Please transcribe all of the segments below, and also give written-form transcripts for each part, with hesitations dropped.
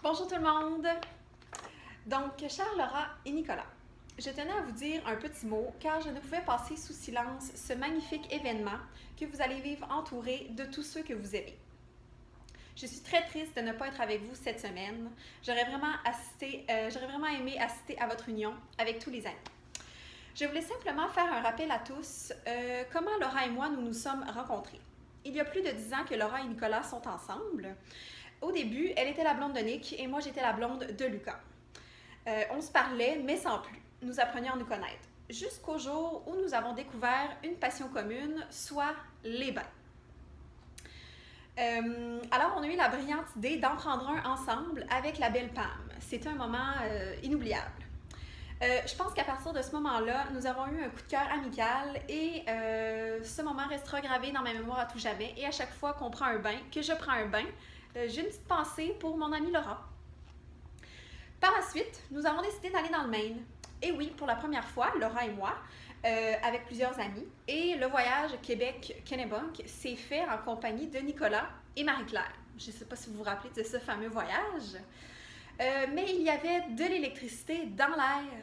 Bonjour tout le monde! Donc, chère Laura et Nicolas, je tenais à vous dire un petit mot car je ne pouvais passer sous silence ce magnifique événement que vous allez vivre entouré de tous ceux que vous aimez. Je suis très triste de ne pas être avec vous cette semaine. J'aurais vraiment aimé assister à votre union avec tous les amis. Je voulais simplement faire un rappel à tous comment Laura et moi nous nous sommes rencontrés. Il y a plus de 10 ans que Laura et Nicolas sont ensemble. Au début, elle était la blonde de Nick et moi j'étais la blonde de Lucas. On se parlait, mais sans plus. Nous apprenions à nous connaître. Jusqu'au jour où nous avons découvert une passion commune, soit les bains. Alors, on a eu la brillante idée d'en prendre un ensemble avec la belle Pam. C'était un moment inoubliable. Je pense qu'à partir de ce moment-là, nous avons eu un coup de cœur amical et ce moment restera gravé dans ma mémoire à tout jamais. Et à chaque fois qu'on prend un bain, que je prends un bain, j'ai une petite pensée pour mon amie Laura. Par la suite, nous avons décidé d'aller dans le Maine. Et oui, pour la première fois, Laura et moi, avec plusieurs amis. Et le voyage Québec-Kennebunk s'est fait en compagnie de Nicolas et Marie-Claire. Je ne sais pas si vous vous rappelez de ce fameux voyage. Mais il y avait de l'électricité dans l'air.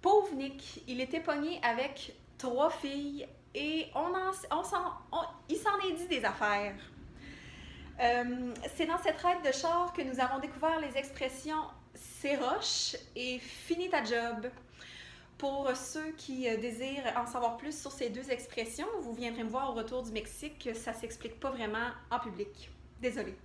Pauvre Nick, il était pogné avec 3 filles et il s'en est dit des affaires. C'est dans cette ride de char que nous avons découvert les expressions « c'est roche » et « fini ta job ». Pour ceux qui désirent en savoir plus sur ces deux expressions, vous viendrez me voir au retour du Mexique, ça ne s'explique pas vraiment en public. Désolée.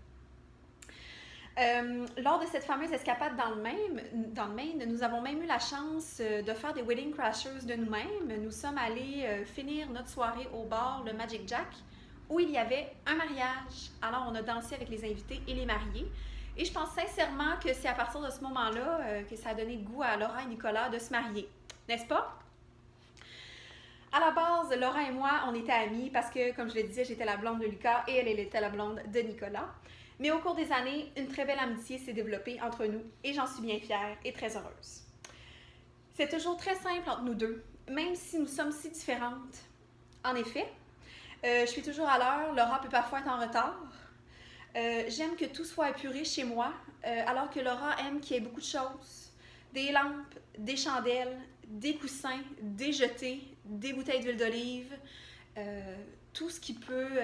Lors de cette fameuse escapade dans le Maine, nous avons même eu la chance de faire des Wedding Crashers de nous-mêmes. Nous sommes allés finir notre soirée au bar, le Magic Jack, où il y avait un mariage. Alors, on a dansé avec les invités et les mariés. Et je pense sincèrement que c'est à partir de ce moment-là que ça a donné le goût à Laura et Nicolas de se marier. N'est-ce pas? À la base, Laura et moi, on était amis parce que, comme je le disais, j'étais la blonde de Lucas et elle était la blonde de Nicolas. Mais au cours des années, une très belle amitié s'est développée entre nous et j'en suis bien fière et très heureuse. C'est toujours très simple entre nous deux, même si nous sommes si différentes. En effet, je suis toujours à l'heure, Laura peut parfois être en retard. J'aime que tout soit épuré chez moi, alors que Laura aime qu'il y ait beaucoup de choses. Des lampes, des chandelles, des coussins, des jetés, des bouteilles d'huile d'olive, tout ce qui peut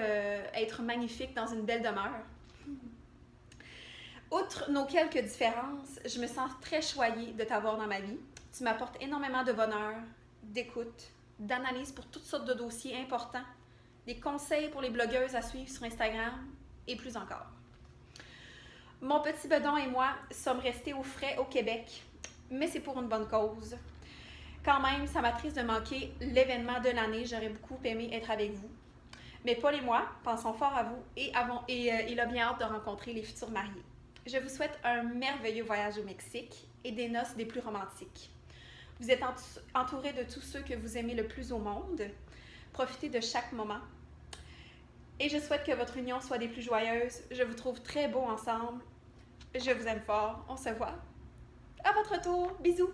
être magnifique dans une belle demeure. Outre nos quelques différences, je me sens très choyée de t'avoir dans ma vie. Tu m'apportes énormément de bonheur, d'écoute, d'analyse pour toutes sortes de dossiers importants, des conseils pour les blogueuses à suivre sur Instagram et plus encore. Mon petit bedon et moi sommes restés au frais au Québec, mais c'est pour une bonne cause. Quand même, ça m'attriste de manquer l'événement de l'année. J'aurais beaucoup aimé être avec vous. Mais Paul et moi pensons fort à vous et il a bien hâte de rencontrer les futurs mariés. Je vous souhaite un merveilleux voyage au Mexique et des noces des plus romantiques. Vous êtes entouré de tous ceux que vous aimez le plus au monde. Profitez de chaque moment. Et je souhaite que votre union soit des plus joyeuses. Je vous trouve très beaux ensemble. Je vous aime fort. On se voit. À votre tour. Bisous.